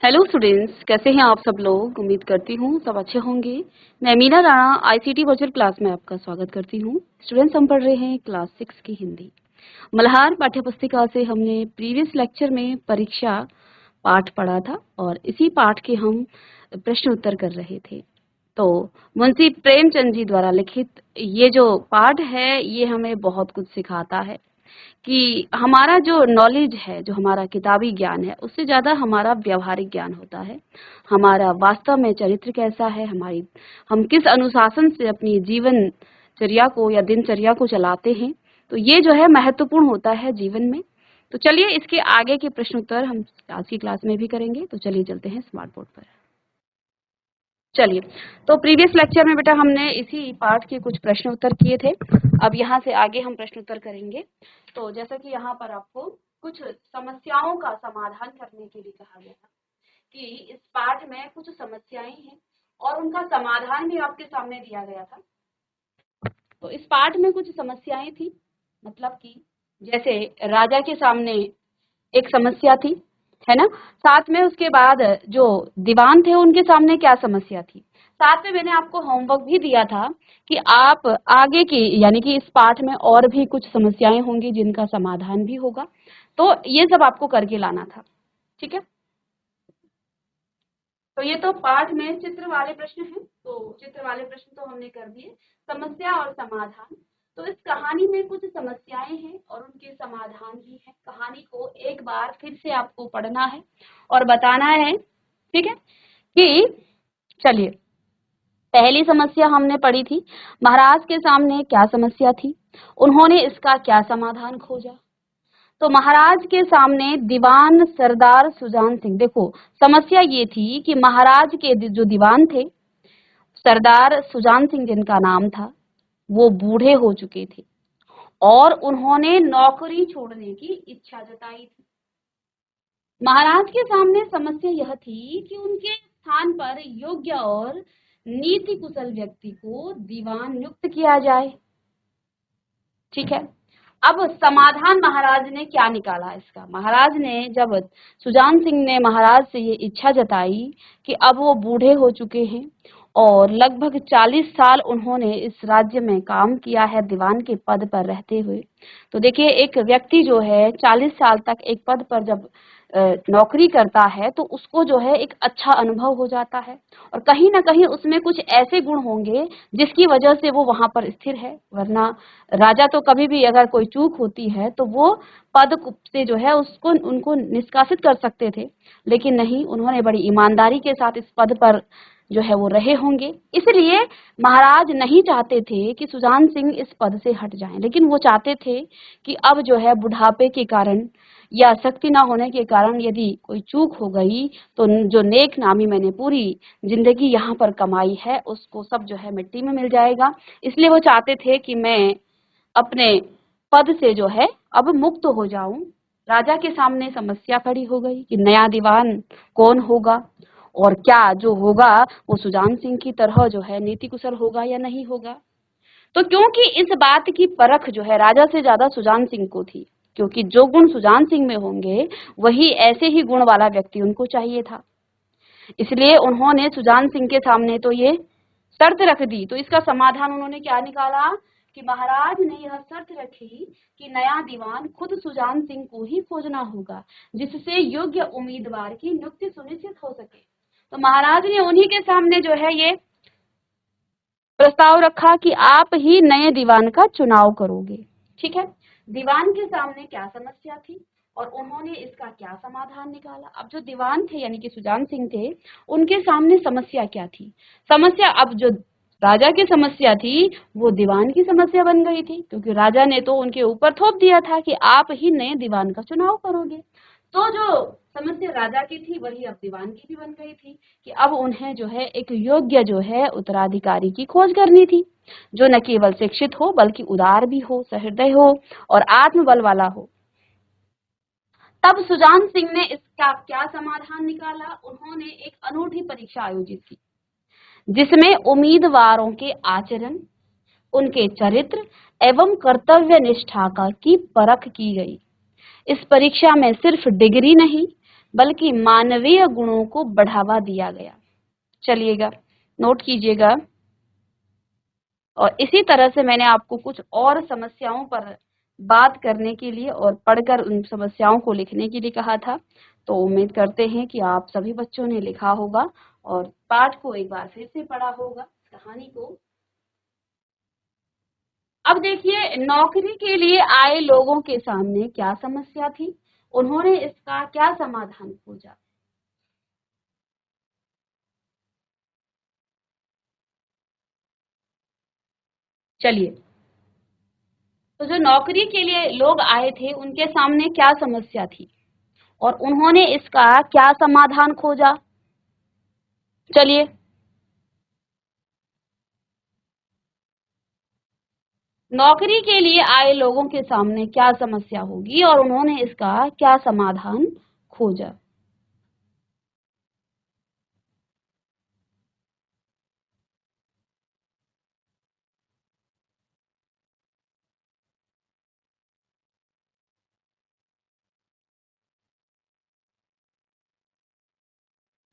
Hello students, कैसे हैं आप सब लोग। उम्मीद करती हूँ सब अच्छे होंगे। मैं Meena Rana ICT virtual class में आपका स्वागत करती हूँ। स्टूडेंट्स, हम पढ़ रहे हैं क्लास 6 की हिंदी। मल्हार पाठ्य पुस्तिका से हमने प्रीवियस लेक्चर में परीक्षा पाठ पढ़ा था और इसी पाठ के हम प्रश्न उत्तर कर रहे थे। तो मुंशी प्रेमचंद जी द्वारा लिखित ये जो पाठ है ये हमें बहुत कुछ सिखाता है कि हमारा जो नॉलेज है, जो हमारा किताबी ज्ञान है, उससे ज़्यादा हमारा व्यवहारिक ज्ञान होता है। हमारा वास्तव में चरित्र कैसा है, हम किस अनुशासन से अपनी जीवनचर्या को या दिनचर्या को चलाते हैं, तो ये जो है महत्वपूर्ण होता है जीवन में। तो चलिए इसके आगे के प्रश्न उत्तर हम आज की क्लास में भी करेंगे। तो चलिए चलते हैं स्मार्ट बोर्ड पर। चलिए, तो प्रीवियस लेक्चर में बेटा हमने इसी पाठ के कुछ प्रश्न उत्तर किए थे। अब यहाँ से आगे हम प्रश्न उत्तर करेंगे। तो जैसा कि यहाँ पर आपको कुछ समस्याओं का समाधान करने के लिए कहा गया था कि इस पाठ में कुछ समस्याएं हैं और उनका समाधान भी आपके सामने दिया गया था। तो इस पाठ में कुछ समस्याएं थी, मतलब कि जैसे राजा के सामने एक समस्या थी, है ना। साथ में उसके बाद जो दीवान थे उनके सामने क्या समस्या थी। साथ में मैंने आपको होमवर्क भी दिया था कि आप आगे की यानी कि इस पाठ में और भी कुछ समस्याएं होंगी जिनका समाधान भी होगा। तो ये सब आपको करके लाना था, ठीक है। तो ये तो पाठ में चित्र वाले प्रश्न हैं, तो चित्र वाले प्रश्न तो हमने कर दिए। समस्या और समाधान, तो इस कहानी में कुछ समस्याएं हैं और उनके समाधान भी हैं। कहानी को एक बार फिर से आपको पढ़ना है और बताना है, ठीक है। कि चलिए, पहली समस्या हमने पढ़ी थी, महाराज के सामने क्या समस्या थी, उन्होंने इसका क्या समाधान खोजा। तो महाराज के सामने दीवान सरदार सुजान सिंह, देखो समस्या ये थी कि महाराज के जो दीवान थे सरदार सुजान सिंह जिनका नाम था, वो बूढ़े हो चुके थे और उन्होंने नौकरी छोड़ने की इच्छा जताई थी। महाराज के सामने समस्या यह थी कि उनके स्थान पर योग्य और नीति कुशल व्यक्ति को दीवान नियुक्त किया जाए, ठीक है। अब समाधान महाराज ने क्या निकाला इसका। महाराज ने जब सुजान सिंह ने महाराज से ये इच्छा जताई कि अब वो बूढ़े हो चुके हैं और लगभग 40 साल उन्होंने इस राज्य में काम किया है दीवान के पद पर रहते हुए। तो देखिए, एक व्यक्ति जो है 40 साल तक एक पद पर जब नौकरी करता है तो उसको जो है एक अच्छा अनुभव हो जाता है और कहीं ना कहीं उसमें कुछ ऐसे गुण होंगे जिसकी वजह से वो वहां पर स्थिर है। वरना राजा तो कभी भी अगर कोई चूक होती है तो वो पद से जो है उसको उनको निष्कासित कर सकते थे, लेकिन नहीं, उन्होंने बड़ी ईमानदारी के साथ इस पद पर जो है वो रहे होंगे। इसलिए महाराज नहीं चाहते थे कि सुजान सिंह इस पद से हट जाएं, लेकिन वो चाहते थे कि अब जो है बुढ़ापे के कारण या शक्ति ना होने के कारण यदि कोई चूक हो गई तो जो नेक नामी मैंने पूरी जिंदगी यहाँ पर कमाई है उसको सब जो है मिट्टी में मिल जाएगा। इसलिए वो चाहते थे कि मैं अपने पद से जो है अब मुक्त हो जाऊं। राजा के सामने समस्या खड़ी हो गई कि नया दीवान कौन होगा और क्या जो होगा वो सुजान सिंह की तरह जो है नीति कुशल होगा या नहीं होगा। तो क्योंकि इस बात की परख जो है राजा से ज्यादा सुजान सिंह को थी, क्योंकि जो गुण सुजान सिंह में होंगे वही ऐसे ही गुण वाला व्यक्ति उनको चाहिए था, इसलिए उन्होंने सुजान सिंह के सामने तो ये शर्त रख दी। तो इसका समाधान उन्होंने क्या निकाला कि महाराज ने यह शर्त रखी कि नया दीवान खुद सुजान सिंह को ही खोजना होगा जिससे योग्य उम्मीदवार की नियुक्ति सुनिश्चित हो सके। तो महाराज ने उन्हीं के सामने जो है ये प्रस्ताव रखा कि आप ही नए दीवान का चुनाव करोगे, ठीक है। दीवान के सामने क्या समस्या थी और उन्होंने इसका क्या समाधान निकाला। अब जो दीवान थे यानी कि सुजान सिंह थे, उनके सामने समस्या क्या थी। समस्या अब जो राजा की समस्या थी वो दीवान की समस्या बन गई थी, क्योंकि राजा ने तो उनके ऊपर थोप दिया था कि आप ही नए दीवान का चुनाव करोगे। तो जो समस्या राजा की थी वही अब दीवान की भी बन गई थी कि अब उन्हें जो है एक योग्य जो है उत्तराधिकारी की खोज करनी थी, जो न केवल शिक्षित हो बल्कि उदार भी हो, सहृदय हो और आत्मबल वाला हो। तब सुजान सिंह ने इसका क्या समाधान निकाला। उन्होंने एक अनूठी परीक्षा आयोजित की जिसमें उम्मीदवारों के आचरण, उनके चरित्र एवं कर्तव्य निष्ठा की परख की गई। इस परीक्षा में सिर्फ डिग्री नहीं बल्कि मानवीय गुणों को बढ़ावा दिया गया। चलिएगा, नोट कीजिएगा। और इसी तरह से मैंने आपको कुछ और समस्याओं पर बात करने के लिए और पढ़कर उन समस्याओं को लिखने के लिए कहा था। तो उम्मीद करते हैं कि आप सभी बच्चों ने लिखा होगा और पाठ को एक बार फिर से पढ़ा होगा, कहानी को। अब देखिए, नौकरी के लिए आए लोगों के सामने क्या समस्या थी, उन्होंने इसका क्या समाधान खोजा। चलिए, तो जो नौकरी के लिए लोग आए थे उनके सामने क्या समस्या थी और उन्होंने इसका क्या समाधान खोजा। चलिए, नौकरी के लिए आए लोगों के सामने क्या समस्या होगी और उन्होंने इसका क्या समाधान खोजा।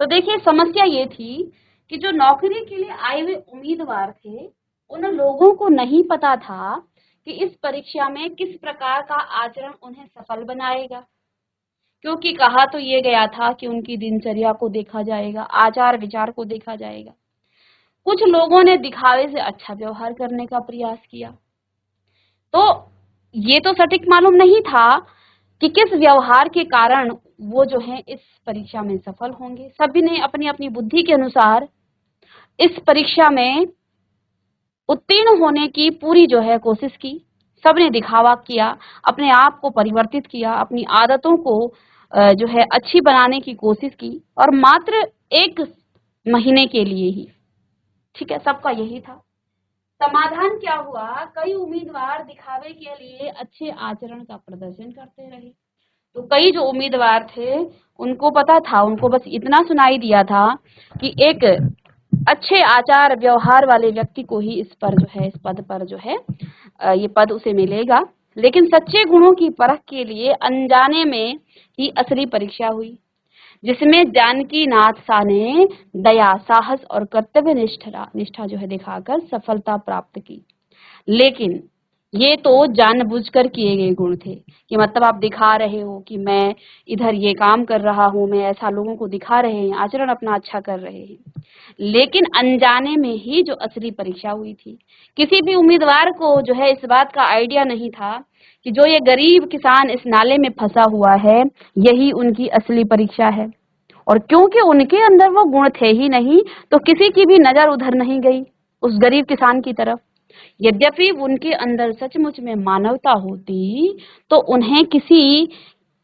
तो देखिए, समस्या ये थी कि जो नौकरी के लिए आए हुए उम्मीदवार थे, उन लोगों को नहीं पता था कि इस परीक्षा में किस प्रकार का आचरण उन्हें सफल बनाएगा, क्योंकि कहा तो ये गया था कि उनकी दिनचर्या को देखा जाएगा, आचार विचार को देखा जाएगा। कुछ लोगों ने दिखावे से अच्छा व्यवहार करने का प्रयास किया, तो ये तो सटीक मालूम नहीं था कि किस व्यवहार के कारण वो जो है इस परीक्षा में सफल होंगे। सभी ने अपनी अपनी बुद्धि के अनुसार इस परीक्षा में उत्तीर्ण होने की पूरी जो है कोशिश की। सबने दिखावा किया, अपने आप को परिवर्तित किया, अपनी आदतों को जो है अच्छी बनाने की कोशिश की, और मात्र 1 महीने के लिए ही, ठीक है, सबका यही था। समाधान क्या हुआ, कई उम्मीदवार दिखावे के लिए अच्छे आचरण का प्रदर्शन करते रहे। तो कई जो उम्मीदवार थे उनको पता था, उनको बस इतना सुनाई दिया था कि एक अच्छे आचार व्यवहार वाले व्यक्ति को ही इस पर जो है, इस पद पर जो है ये पद उसे मिलेगा। लेकिन सच्चे गुणों की परख के लिए अनजाने में ही असली परीक्षा हुई, जिसमें जानकी नाथ सा ने दया, साहस और कर्तव्य निष्ठा जो है दिखाकर सफलता प्राप्त की। लेकिन ये तो जानबूझकर किए गए गुण थे, कि मतलब आप दिखा रहे हो कि मैं इधर ये काम कर रहा हूं, मैं ऐसा, लोगों को दिखा रहे हैं, आचरण अपना अच्छा कर रहे हैं। लेकिन अनजाने में ही जो असली परीक्षा हुई थी। किसी भी उम्मीदवार को जो है इस बात का आइडिया नहीं था कि जो ये गरीब किसान इस नाले में फंसा हुआ है, यही उनकी असली परीक्षा है। और क्योंकि उनके अंदर वो गुण थे ही नहीं, तो किसी की भी नजर उधर नहीं गई उस गरीब किसान की तरफ। यद्यपि उनके अंदर सचमुच में मानवता होती तो उन्हें किसी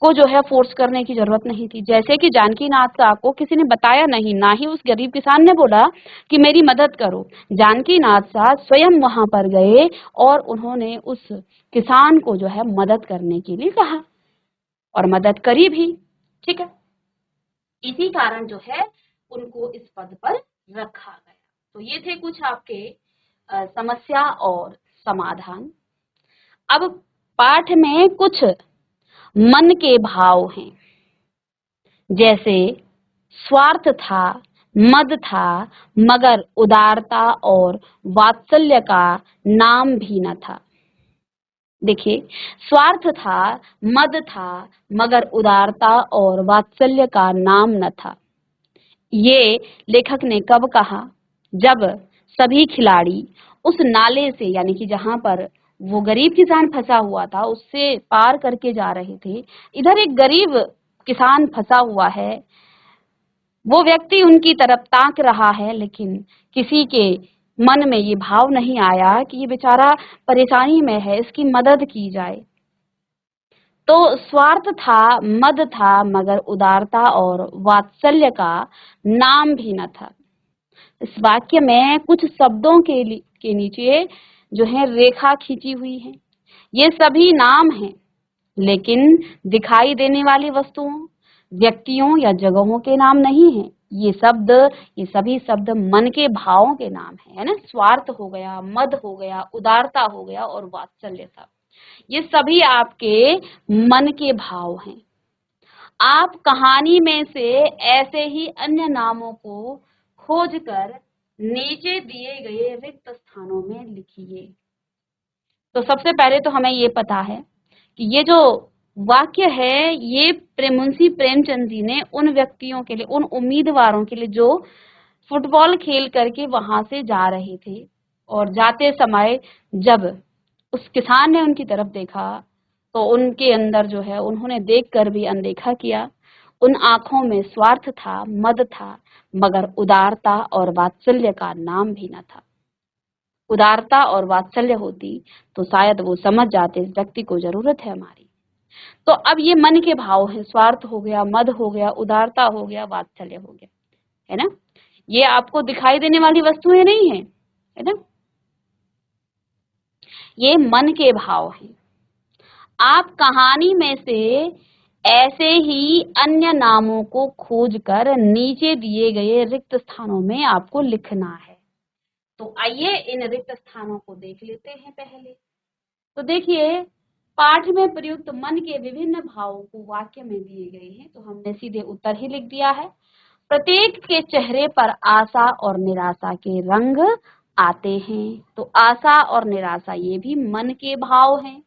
को जो है फोर्स करने की जरूरत नहीं थी। जैसे कि जानकी नाथ साहब को किसी ने बताया नहीं, ना ही उस गरीब किसान ने बोला कि मेरी मदद करो। जानकी नाथ साहब स्वयं वहां पर गए और उन्होंने उस किसान को जो है मदद करने के लिए कहा, और मदद करी भी। ठीक है, इसी कारण जो है उनको इस पद पर रखा गया। तो ये थे कुछ आपके समस्या और समाधान। अब पाठ में कुछ मन के भाव हैं, जैसे स्वार्थ था, मद था, मगर उदारता और वात्सल्य का नाम भी न था। देखिए, स्वार्थ था, मद था, मगर उदारता और वात्सल्य का नाम न था। ये लेखक ने कब कहा, जब सभी खिलाड़ी उस नाले से, यानी कि जहां पर वो गरीब किसान फंसा हुआ था, उससे पार करके जा रहे थे। इधर एक गरीब किसान फंसा हुआ है, वो व्यक्ति उनकी तरफ ताक रहा है, लेकिन किसी के मन में ये भाव नहीं आया कि ये बेचारा परेशानी में है, इसकी मदद की जाए। तो स्वार्थ था, मद था, मगर उदारता और वात्सल्य का नाम भी न था। इस वाक्य में कुछ शब्दों के नीचे जो है रेखा खींची हुई है। ये सभी नाम हैं, लेकिन दिखाई देने वाली वस्तुओं, व्यक्तियों या जगहों के नाम नहीं हैं। ये सभी शब्द मन के भावों के नाम है ना। स्वार्थ हो गया, मद हो गया, उदारता हो गया और वात्सल्य था, ये सभी आपके मन के भाव हैं। आप कहानी में से ऐसे ही अन्य नामों को खोजकर नीचे दिए गए रिक्त स्थानों में लिखिए। तो सबसे पहले तो हमें ये पता है कि ये जो वाक्य है ये मुंशी प्रेमचंद जी ने उन व्यक्तियों के लिए, उन उम्मीदवारों के लिए जो फुटबॉल खेल करके वहां से जा रहे थे और जाते समय जब उस किसान ने उनकी तरफ देखा तो उनके अंदर जो है उन्होंने देखकर भी अनदेखा किया। उन आंखों में स्वार्थ था, मद था, मगर उदारता और वात्सल्य का नाम भी न था। उदारता और वात्सल्य होती तो शायद वो समझ जाते इस व्यक्ति को जरूरत है हमारी। तो अब ये मन के भाव है, स्वार्थ हो गया, मद हो गया, उदारता हो गया, वात्सल्य हो गया, है ना। ये आपको दिखाई देने वाली वस्तुएं नहीं है ना, ये मन के भाव हैं। आप कहानी में से ऐसे ही अन्य नामों को खोजकर नीचे दिए गए रिक्त स्थानों में आपको लिखना है। तो आइए इन रिक्त स्थानों को देख लेते हैं पहले। तो देखिए, पाठ में प्रयुक्त मन के विभिन्न भावों को वाक्य में दिए गए हैं, तो हमने सीधे उत्तर ही लिख दिया है। प्रत्येक के चेहरे पर आशा और निराशा के रंग आते हैं। तो आशा और निराशा ये भी मन के भाव हैं।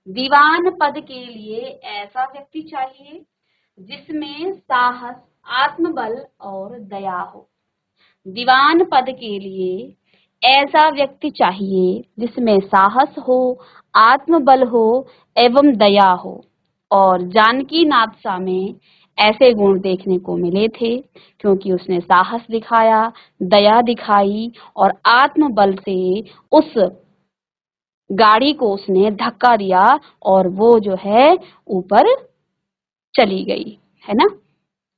दीवान पद के लिए ऐसा व्यक्ति चाहिए जिसमें साहस, आत्मबल और दया हो। दीवान पद के लिए ऐसा व्यक्ति चाहिए जिसमें साहस हो, आत्मबल हो एवं दया हो। और जानकी नाथसा में ऐसे गुण देखने को मिले थे क्योंकि उसने साहस दिखाया, दया दिखाई और आत्मबल से उस गाड़ी को उसने धक्का दिया और वो जो है ऊपर चली गई, है ना।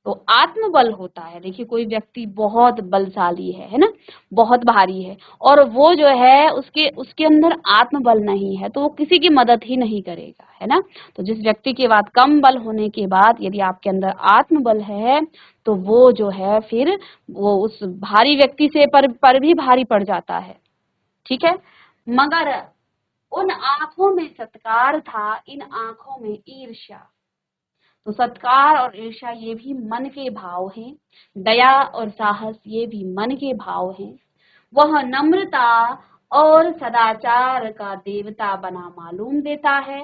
तो आत्मबल होता है, देखिए कोई व्यक्ति बहुत बलशाली है ना, बहुत भारी है और वो जो है उसके उसके अंदर आत्मबल नहीं है तो वो किसी की मदद ही नहीं करेगा, है ना। तो जिस व्यक्ति के बाद कम बल होने के बाद यदि आपके अंदर आत्मबल है तो वो जो है फिर वो उस भारी व्यक्ति से पर भी भारी पड़ जाता है, ठीक है। मगर उन आंखों में सत्कार था, इन आंखों में ईर्ष्या। तो सत्कार और ईर्ष्या ये भी मन के भाव हैं। दया और साहस ये भी मन के भाव हैं। वह नम्रता और सदाचार का देवता बना मालूम देता है।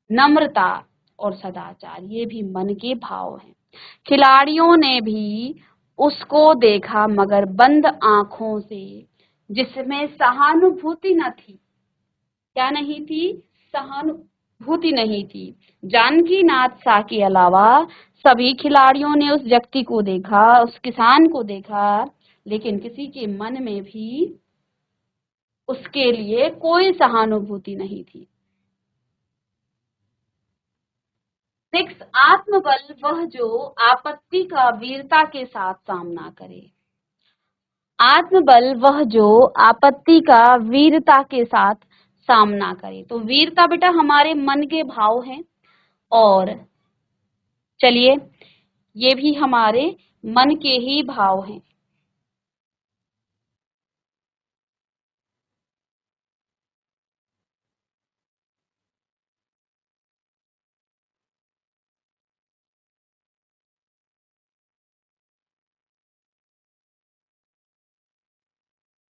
नम्रता और सदाचार ये भी मन के भाव हैं। खिलाड़ियों ने भी उसको देखा मगर बंद आंखों से, जिसमें सहानुभूति न थी। क्या नहीं थी? सहानुभूति नहीं थी। जानकी नाथ शाह के अलावा सभी खिलाड़ियों ने उस व्यक्ति को देखा, उस किसान को देखा, लेकिन किसी के मन में भी उसके लिए कोई सहानुभूति नहीं थी। 6 आत्मबल वह जो आपत्ति का वीरता के साथ सामना करे। आत्मबल वह जो आपत्ति का वीरता के साथ सामना करे। तो वीरता बेटा हमारे मन के भाव हैं और चलिए ये भी हमारे मन के ही भाव हैं।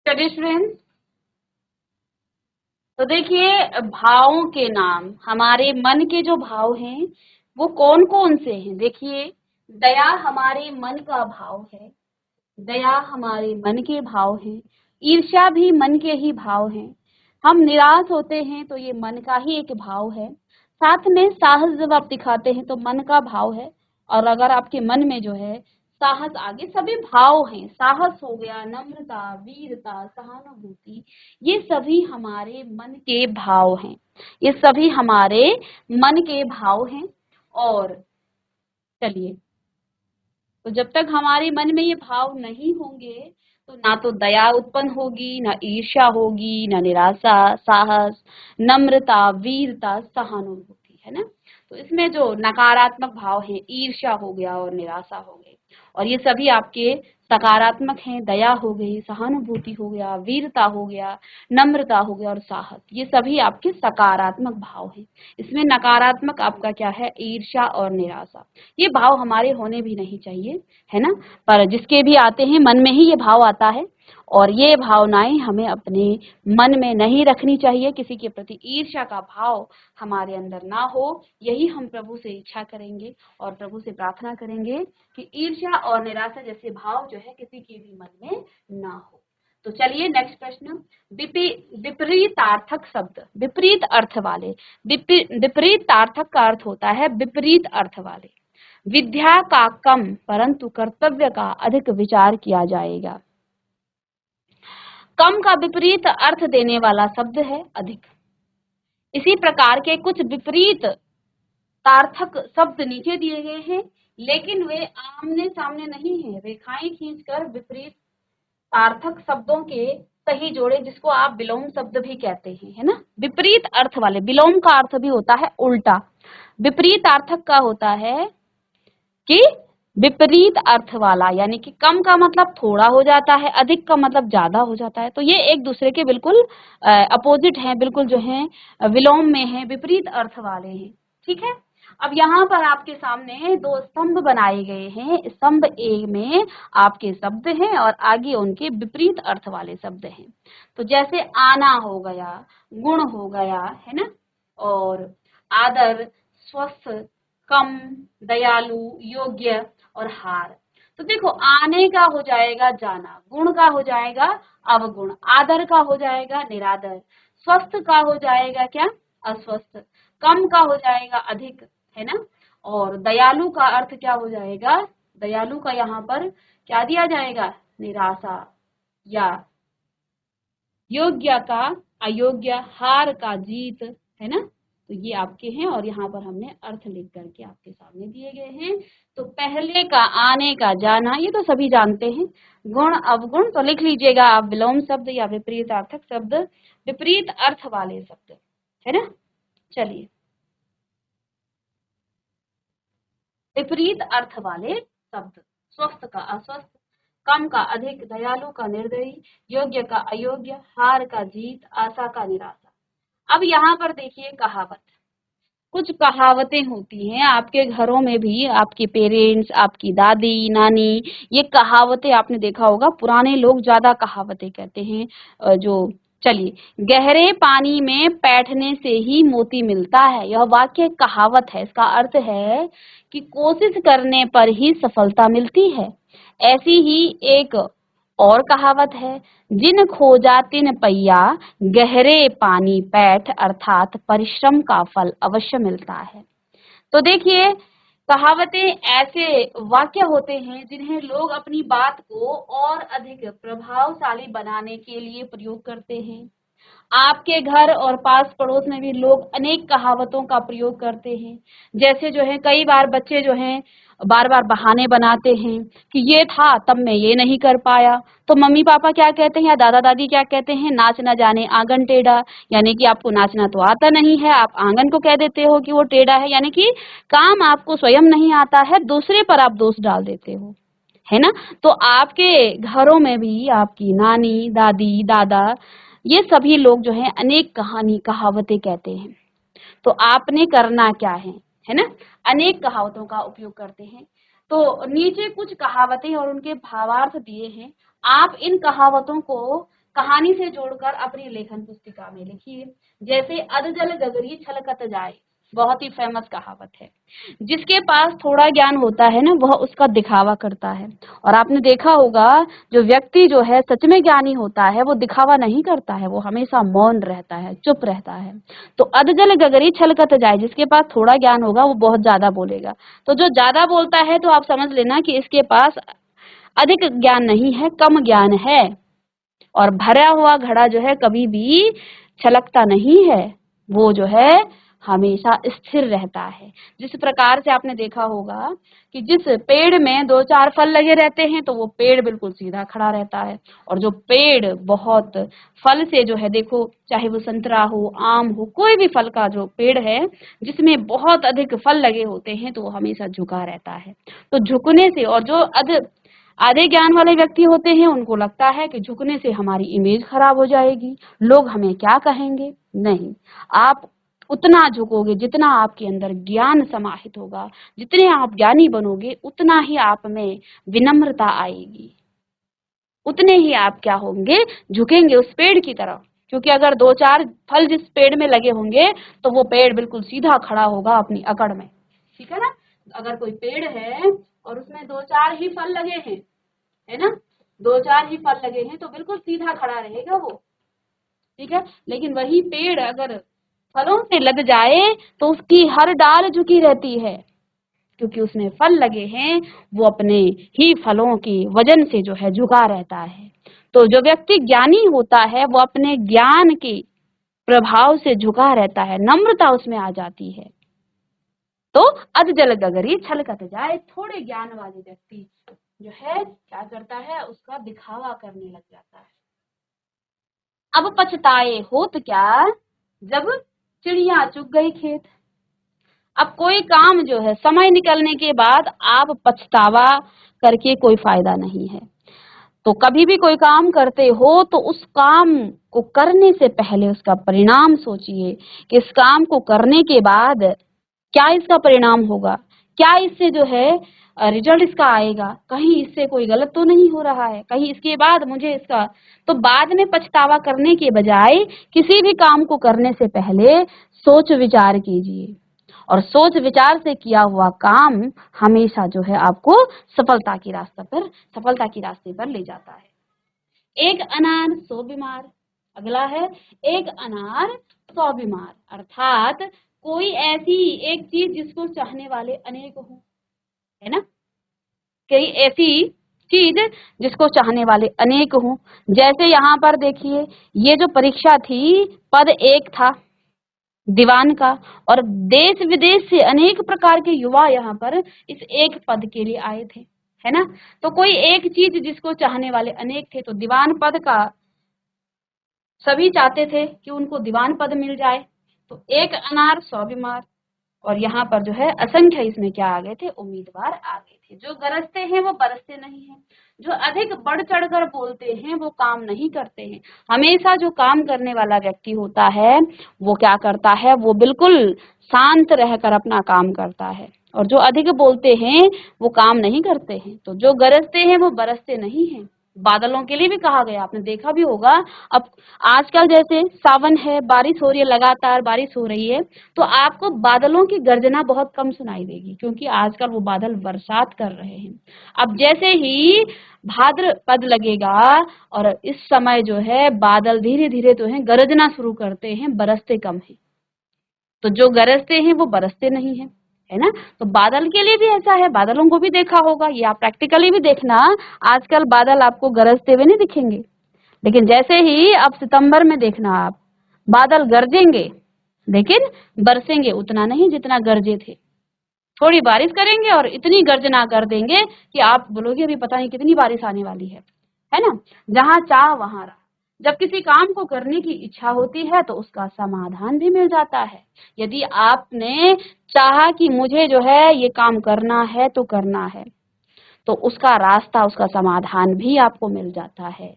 चलिए स्टूडेंट्स, तो देखिए भावों के नाम, हमारे मन के जो भाव हैं वो कौन कौन से हैं। देखिए दया हमारे मन का भाव है, दया हमारे मन के भाव हैं। ईर्ष्या भी मन के ही भाव हैं। हम निराश होते हैं तो ये मन का ही एक भाव है। साथ में साहस जब आप दिखाते हैं तो मन का भाव है। और अगर आपके मन में जो है साहस, आगे सभी भाव हैं, साहस हो गया, नम्रता, वीरता, सहानुभूति, ये सभी हमारे मन के भाव हैं। ये सभी हमारे मन के भाव हैं। और चलिए, तो जब तक हमारे मन में ये भाव नहीं होंगे तो ना तो दया उत्पन्न होगी, ना ईर्ष्या होगी, ना निराशा, साहस, नम्रता, वीरता, सहानुभूति, है ना। तो इसमें जो नकारात्मक भाव है, ईर्ष्या हो गया और निराशा हो गई। और ये सभी आपके सकारात्मक हैं। दया हो गई, सहानुभूति हो गया, वीरता हो गया, नम्रता हो गया और साहस, ये सभी आपके सकारात्मक भाव हैं। इसमें नकारात्मक आपका क्या है, ईर्ष्या और निराशा। ये भाव हमारे होने भी नहीं चाहिए, है ना, पर जिसके भी आते हैं मन में ही ये भाव आता है, और ये भावनाएं हमें अपने मन में नहीं रखनी चाहिए। किसी के प्रति ईर्ष्या का भाव हमारे अंदर ना हो, यही हम प्रभु से इच्छा करेंगे और प्रभु से प्रार्थना करेंगे कि ईर्ष्या और निराशा जैसे भाव जो है किसी के भी मन में ना हो। तो चलिए नेक्स्ट प्रश्न, विपरीतार्थक शब्द, विपरीत अर्थ वाले। विपरीतार्थक का अर्थ होता है विपरीत अर्थ वाले। विद्या का कम परंतु कर्तव्य का अधिक विचार किया जाएगा। कम का विपरीत अर्थ देने वाला शब्द है अधिक। इसी प्रकार के कुछ विपरीत तार्थक शब्द नीचे दिए गए हैं, लेकिन वे आमने सामने नहीं है। रेखाएं खींचकर विपरीत तार्थक शब्दों के सही जोड़े, जिसको आप विलोम शब्द भी कहते हैं, है ना। विपरीत अर्थ वाले, विलोम का अर्थ भी होता है उल्टा, विपरीत अर्थक का होता है कि विपरीत अर्थ वाला, यानी कि कम का मतलब थोड़ा हो जाता है, अधिक का मतलब ज्यादा हो जाता है। तो ये एक दूसरे के बिल्कुल अपोजिट हैं, बिल्कुल जो है विलोम में है, विपरीत अर्थ वाले हैं, ठीक है। अब यहाँ पर आपके सामने दो स्तंभ बनाए गए हैं। स्तंभ ए में आपके शब्द हैं और आगे उनके विपरीत अर्थ वाले शब्द हैं। तो जैसे आना हो गया, गुण हो गया, है ना, और आदर, स्वस्थ, कम, दयालु, योग्य और हार। तो देखो, आने का हो जाएगा जाना, गुण का हो जाएगा अवगुण, आदर का हो जाएगा निरादर, स्वस्थ का हो जाएगा क्या, अस्वस्थ, कम का हो जाएगा अधिक, है ना, और दयालु का अर्थ क्या हो जाएगा, दयालु का यहाँ पर क्या दिया जाएगा, निराशा, या योग्य का अयोग्य, हार का जीत, है ना। तो ये आपके हैं और यहाँ पर हमने अर्थ लिख करके आपके सामने दिए गए हैं। तो पहले का आने का जाना, ये तो सभी जानते हैं। गुण अवगुण तो लिख लीजिएगा आप, विलोम शब्द या विपरीत अर्थक शब्द, विपरीत अर्थ वाले शब्द, है ना। चलिए, विपरीत अर्थ वाले शब्द, स्वस्थ का अस्वस्थ, कम का अधिक, दयालु का निर्दयी, योग्य का अयोग्य, हार का जीत, आशा का निराशा। अब यहाँ पर देखिए कहावत, कुछ कहावतें होती हैं आपके घरों में भी, आपके पेरेंट्स, आपकी दादी नानी, ये कहावतें आपने देखा होगा, पुराने लोग ज्यादा कहावतें कहते हैं। जो चलिए, गहरे पानी में बैठने से ही मोती मिलता है, यह वाक्य कहावत है। इसका अर्थ है कि कोशिश करने पर ही सफलता मिलती है। ऐसी ही एक और कहावत है, जिन खोजा तिन पैया, गहरे पानी पैठ, अर्थात परिश्रम का फल अवश्य मिलता है। तो देखिए, कहावतें ऐसे वाक्य होते हैं जिन्हें लोग अपनी बात को और अधिक प्रभावशाली बनाने के लिए प्रयोग करते हैं। आपके घर और पास पड़ोस में भी लोग अनेक कहावतों का प्रयोग करते हैं। जैसे जो है, कई बार बच्चे जो हैं बार बार बहाने बनाते हैं कि ये था तब मैं ये नहीं कर पाया, तो मम्मी पापा क्या कहते हैं या दादा दादी क्या कहते हैं, नाच न जाने आंगन टेढ़ा, यानी कि आपको नाचना तो आता नहीं है, आप आंगन को कह देते हो कि वो टेढ़ा है, यानी कि काम आपको स्वयं नहीं आता है, दूसरे पर आप दोष डाल देते हो, है ना। तो आपके घरों में भी आपकी नानी, दादी, दादा, ये सभी लोग जो है अनेक कहानी कहावतें कहते हैं। तो आपने करना क्या है ना, अनेक कहावतों का उपयोग करते हैं। तो नीचे कुछ कहावतें और उनके भावार्थ दिए हैं। आप इन कहावतों को कहानी से जोड़कर अपनी लेखन पुस्तिका में लिखिए। जैसे अधजल गगरी छलकत जाए, बहुत ही फेमस कहावत है। जिसके पास थोड़ा ज्ञान होता है ना, वह उसका दिखावा करता है। और आपने देखा होगा, जो व्यक्ति जो है सच में ज्ञानी होता है, वो दिखावा नहीं करता है, वो हमेशा मौन रहता है, चुप रहता है। तो अधजल गगरी छलकत जाए, जिसके पास थोड़ा ज्ञान होगा वो बहुत ज्यादा बोलेगा। तो जो ज्यादा बोलता है तो आप समझ लेना कि इसके पास अधिक ज्ञान नहीं है, कम ज्ञान है। और भरा हुआ घड़ा जो है कभी भी छलकता नहीं है, वो जो है हमेशा स्थिर रहता है। जिस प्रकार से आपने देखा होगा कि जिस पेड़ में 2-4 फल लगे रहते हैं तो वो पेड़ बिल्कुल सीधा खड़ा रहता है, और जो पेड़ बहुत फल से जो है, देखो चाहे वो संतरा हो, आम हो, कोई भी फल का जो पेड़ है जिसमें बहुत अधिक फल लगे होते हैं तो वो हमेशा झुका रहता है। तो झुकने से, और जो आधे ज्ञान वाले व्यक्ति होते हैं उनको लगता है कि झुकने से हमारी इमेज खराब हो जाएगी, लोग हमें क्या कहेंगे। नहीं, आप उतना झुकोगे जितना आपके अंदर ज्ञान समाहित होगा, जितने आप ज्ञानी बनोगे उतना ही आप में विनम्रता आएगी, उतने ही आप क्या होंगे, झुकेंगे उस पेड़ की तरफ। क्योंकि अगर 2-4 फल जिस पेड़ में लगे होंगे तो वो पेड़ बिल्कुल सीधा खड़ा होगा अपनी अकड़ में, ठीक है ना। अगर कोई पेड़ है और उसमें 2-4 ही फल लगे हैं, है ना, 2-4 ही फल लगे हैं तो बिल्कुल सीधा खड़ा रहेगा वो, ठीक है। लेकिन वही पेड़ अगर फलों से लग जाए तो उसकी हर डाल झुकी रहती है, क्योंकि उसमें फल लगे हैं, वो अपने ही फलों की वजन से जो है झुका रहता है। तो जो व्यक्ति ज्ञानी होता है वो अपने ज्ञान के प्रभाव से झुका रहता है, नम्रता उसमें आ जाती है। तो अध जल गगरी छलकत जाए, थोड़े ज्ञान वाले व्यक्ति जो है क्या करता है, उसका दिखावा करने लग जाता है। अब पछताए होत क्या, जब चिड़िया चुग गई खेत। अब कोई काम जो है समय निकलने के बाद आप पछतावा करके कोई फायदा नहीं है। तो कभी भी कोई काम करते हो तो उस काम को करने से पहले उसका परिणाम सोचिए कि इस काम को करने के बाद क्या इसका परिणाम होगा, क्या इससे जो है रिजल्ट इसका आएगा, कहीं इससे कोई गलत तो नहीं हो रहा है, कहीं इसके बाद मुझे इसका। तो बाद में पछतावा करने के बजाय किसी भी काम को करने से पहले सोच विचार कीजिए, और सोच विचार से किया हुआ काम हमेशा जो है आपको सफलता की रास्ते पर ले जाता है। एक अनार 100 बीमार। अगला है एक अनार 100 बीमार, अर्थात कोई ऐसी एक चीज जिसको चाहने वाले अनेक हों, है ना, कोई ऐसी चीज जिसको चाहने वाले अनेक हों। जैसे यहाँ पर देखिए, ये जो परीक्षा थी, पद एक था दीवान का, और देश विदेश से अनेक प्रकार के युवा यहाँ पर इस एक पद के लिए आए थे, है ना। तो कोई एक चीज जिसको चाहने वाले अनेक थे, तो दीवान पद का सभी चाहते थे कि उनको दीवान पद मिल जाए। तो एक अनार 100 बीमार, और यहाँ पर जो है असंख्य इसमें क्या आ गए थे, उम्मीदवार आ गए थे। जो गरजते हैं वो बरसते नहीं हैं, जो अधिक बढ़ चढ़कर बोलते हैं वो काम नहीं करते हैं। हमेशा जो काम करने वाला व्यक्ति होता है वो क्या करता है, वो बिल्कुल शांत रहकर अपना काम करता है, और जो अधिक बोलते हैं वो काम नहीं करते हैं। तो जो गरजते हैं वो बरसते नहीं हैं। बादलों के लिए भी कहा गया, आपने देखा भी होगा। अब आजकल जैसे सावन है, बारिश हो रही है, लगातार बारिश हो रही है, तो आपको बादलों की गर्जना बहुत कम सुनाई देगी, क्योंकि आजकल वो बादल बरसात कर रहे हैं। अब जैसे ही भाद्रपद लगेगा और इस समय जो है बादल धीरे धीरे तो है गरजना शुरू करते हैं, बरसते कम है। तो जो गरजते हैं वो बरसते नहीं है, है ना। तो बादल के लिए भी ऐसा है, बादलों को भी देखा होगा, ये आप प्रैक्टिकली भी देखना। आजकल बादल आपको गरजते हुए नहीं दिखेंगे, लेकिन जैसे ही अब सितंबर में देखना आप, बादल गरजेंगे लेकिन बरसेंगे उतना नहीं जितना गरजे थे। थोड़ी बारिश करेंगे और इतनी गर्जना कर देंगे कि आप बोलोगे अभी पता नहीं कितनी बारिश आने वाली है ना। जहां चाह वहां राह। जब किसी काम को करने की इच्छा होती है तो उसका समाधान भी मिल जाता है। यदि आपने चाहा कि मुझे जो है ये काम करना है तो करना है, तो उसका रास्ता, उसका समाधान भी आपको मिल जाता है,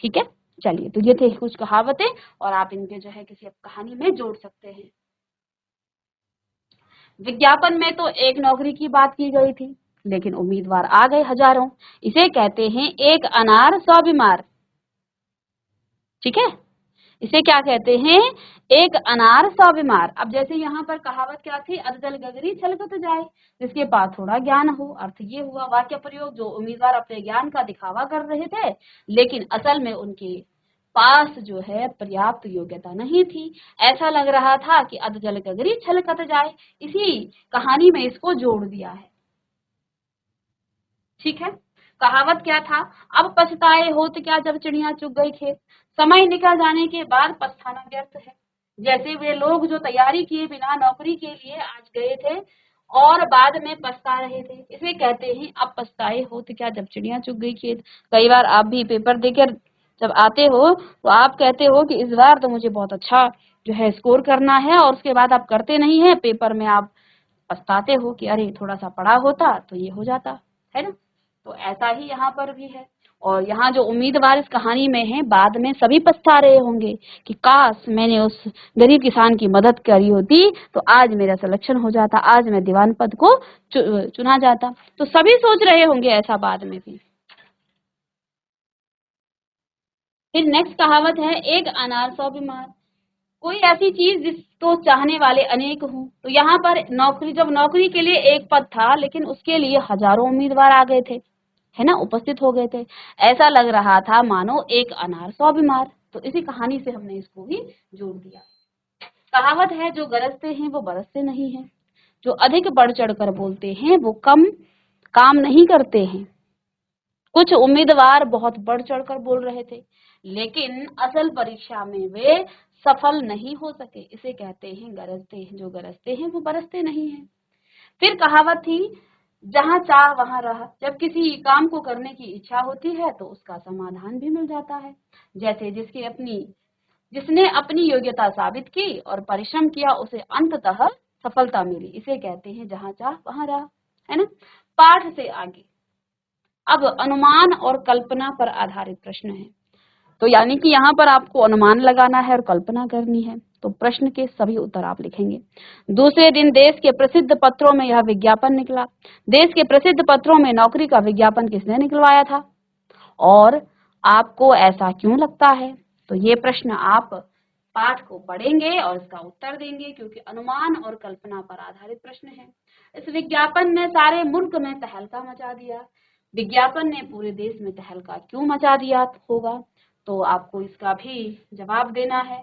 ठीक है। चलिए, तो ये थे कुछ कहावतें, और आप इनके जो है किसी कहानी में जोड़ सकते हैं। विज्ञापन में तो एक नौकरी की बात की गई थी, लेकिन उम्मीदवार आ गए हजारों। इसे कहते हैं एक अनार 100 बीमार, ठीक है। इसे क्या कहते हैं, एक अनार 100 बीमार। अब जैसे यहाँ पर कहावत क्या थी, अधजल गगरी छलकत जाए, जिसके पास थोड़ा ज्ञान हो। अर्थ ये हुआ वाक्य प्रयोग, जो उम्मीदवार अपने ज्ञान का दिखावा कर रहे थे, लेकिन असल में उनके पास जो है पर्याप्त योग्यता नहीं थी। ऐसा लग रहा था कि अधजल गगरी छलकत जाए, इसी कहानी में इसको जोड़ दिया है, ठीक है। कहावत क्या था, अब पछताए होत क्या, जब चिड़िया चुग गई खेत। समय निकल जाने के बाद पछताना व्यर्थ है। जैसे वे लोग जो तैयारी किए बिना नौकरी के लिए आज गए थे और बाद में पछता रहे थे, इसे कहते हैं अब पछताए हो तो क्या जब चिड़िया चुग गई खेत। कई बार आप भी पेपर देकर जब आते हो तो आप कहते हो कि इस बार तो मुझे बहुत अच्छा जो है स्कोर करना है, और उसके बाद आप करते नहीं है, पेपर में आप पछताते हो कि अरे थोड़ा सा पढ़ा होता तो ये हो जाता, है ना। तो ऐसा ही यहाँ पर भी है। और यहाँ जो उम्मीदवार इस कहानी में है, बाद में सभी पछता रहे होंगे कि काश मैंने उस गरीब किसान की मदद करी होती तो आज मेरा सिलेक्शन हो जाता, आज मैं दीवान पद को चुना जाता। तो सभी सोच रहे होंगे ऐसा बाद में भी। फिर नेक्स्ट कहावत है, एक अनार 100 बीमार। कोई ऐसी चीज जिसको चाहने वाले अनेक हों। तो यहाँ पर नौकरी, जब नौकरी के लिए एक पद था लेकिन उसके लिए हजारों उम्मीदवार आ गए थे, है ना, उपस्थित हो गए थे। ऐसा लग रहा था मानो एक अनार 100 बीमार। तो इसी कहानी से हमने इसको भी जोड़ दिया। कहावत है, जो गरजते हैं वो बरसते नहीं है, जो अधिक बढ़ चढ़ कर बोलते हैं वो कम काम नहीं करते हैं। कुछ उम्मीदवार बहुत बढ़ चढ़ कर बोल रहे थे लेकिन असल परीक्षा में वे सफल नहीं हो सके, इसे कहते हैं गरजते हैं, जो गरजते हैं वो बरसते नहीं है। फिर कहावत थी, जहां चाह वहां राह। जब किसी काम को करने की इच्छा होती है तो उसका समाधान भी मिल जाता है। जैसे जिसने अपनी योग्यता साबित की और परिश्रम किया उसे अंततः सफलता मिली, इसे कहते हैं जहां चाह वहां राह, है ना। पाठ से आगे अब अनुमान और कल्पना पर आधारित प्रश्न है। तो यानी कि यहाँ पर आपको अनुमान लगाना है और कल्पना करनी है। तो प्रश्न के सभी उत्तर आप लिखेंगे। दूसरे दिन देश के प्रसिद्ध पत्रों में यह विज्ञापन निकला। देश के प्रसिद्ध पत्रों में नौकरी का विज्ञापन किसने निकलवाया था और आपको ऐसा क्यों लगता है। तो ये प्रश्न आप पाठ को पढ़ेंगे और इसका उत्तर देंगे, क्योंकि अनुमान और कल्पना पर आधारित प्रश्न है। इस विज्ञापन ने सारे मुल्क में तहलका मचा दिया। विज्ञापन ने पूरे देश में तहलका क्यों मचा दिया होगा, तो आपको इसका भी जवाब देना है।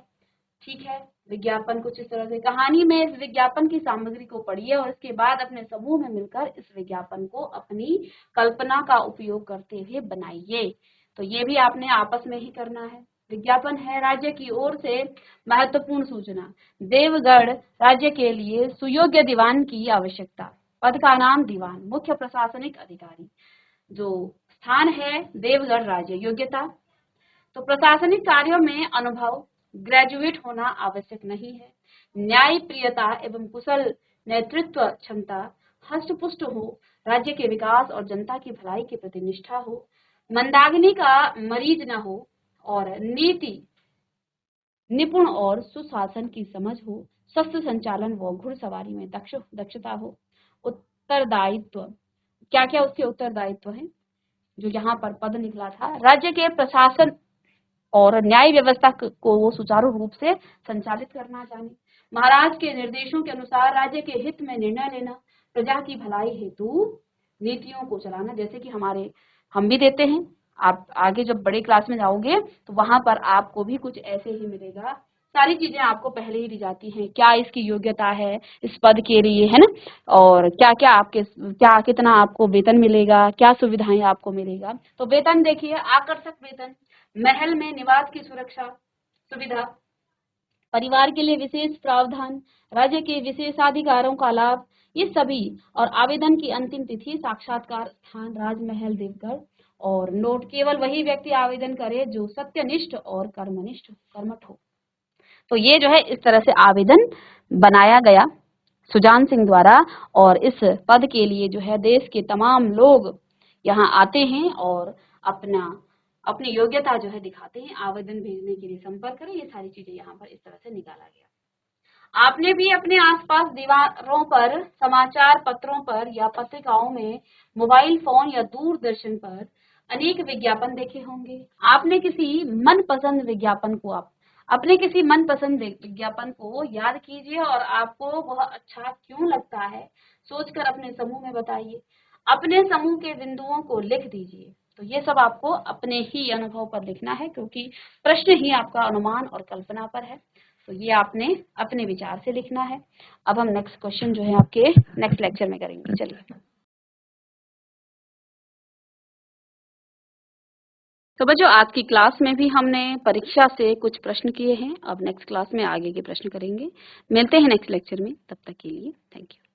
ठीक है, विज्ञापन कुछ इस तरह से, कहानी में इस विज्ञापन की सामग्री को पढ़िए और इसके बाद अपने समूह में मिलकर इस विज्ञापन को अपनी कल्पना का उपयोग करते हुए बनाइए। तो ये भी आपने आपस में ही करना है। विज्ञापन है, राज्य की ओर से महत्वपूर्ण सूचना। देवगढ़ राज्य के लिए सुयोग्य दीवान की आवश्यकता। पद का नाम दीवान, मुख्य प्रशासनिक अधिकारी। जो स्थान है देवगढ़ राज्य। योग्यता, तो प्रशासनिक कार्यों में अनुभव, ग्रेजुएट होना आवश्यक नहीं है। न्याय प्रियता एवं कुशल नेतृत्व क्षमता, हष्टपुष्ट हो, राज्य के विकास और जनता की भलाई के प्रति निष्ठा हो, मंदाग्नि का मरीज न हो और नीति निपुण और सुशासन की समझ हो, शस्त्र संचालन व घुड़सवारी में दक्षता हो। उत्तरदायित्व, क्या क्या उसके उत्तरदायित्व है जो यहाँ पर पद निकला था। राज्य के प्रशासन और न्याय व्यवस्था को वो सुचारू रूप से संचालित करना जाने, महाराज के निर्देशों के अनुसार राज्य के हित में निर्णय लेना, प्रजा की भलाई हेतु नीतियों को चलाना, जैसे कि हम भी देते हैं। आप आगे जब बड़े क्लास में जाओगे तो वहां पर आपको भी कुछ ऐसे ही मिलेगा। सारी चीजें आपको पहले ही दी जाती हैं, क्या इसकी योग्यता है इस पद के लिए, है ना, और क्या क्या कितना आपको वेतन मिलेगा, क्या सुविधाएं आपको मिलेगा। तो वेतन देखिए, आकर्षक वेतन, महल में निवास की सुरक्षा सुविधा, परिवार के लिए विशेष प्रावधान, राज्य के विशेषाधिकारों का लाभ, ये सभी। और आवेदन की अंतिम तिथि, साक्षात्कार स्थान राजमहल देवगढ़, और नोट, केवल वही व्यक्ति आवेदन करे जो सत्यनिष्ठ और कर्मठ हो। तो ये जो है इस तरह से आवेदन बनाया गया सुजान सिंह द्वारा, और इस पद के लिए जो है देश के तमाम लोग यहाँ आते हैं और अपनी योग्यता जो है दिखाते हैं। आवेदन भेजने के लिए संपर्क करें, ये सारी चीजें यहाँ पर इस तरह से निकाला गया। आपने भी अपने आसपास दीवारों पर, समाचार पत्रों पर या पत्रिकाओं में, मोबाइल फोन या दूरदर्शन पर अनेक विज्ञापन देखे होंगे। आपने किसी मनपसंद विज्ञापन को अपने किसी मनपसंद विज्ञापन को याद कीजिए और आपको वह अच्छा क्यों लगता है सोचकर अपने समूह में बताइए। अपने समूह के बिंदुओं को लिख दीजिए। तो ये सब आपको अपने ही अनुभव पर लिखना है, क्योंकि प्रश्न ही आपका अनुमान और कल्पना पर है। तो ये आपने अपने विचार से लिखना है। अब हम नेक्स्ट क्वेश्चन जो है आपके नेक्स्ट लेक्चर में करेंगे। चलिए, तो बच्चों आज की क्लास में भी हमने परीक्षा से कुछ प्रश्न किए हैं। अब नेक्स्ट क्लास में आगे के प्रश्न करेंगे। मिलते हैं नेक्स्ट लेक्चर में, तब तक के लिए थैंक यू।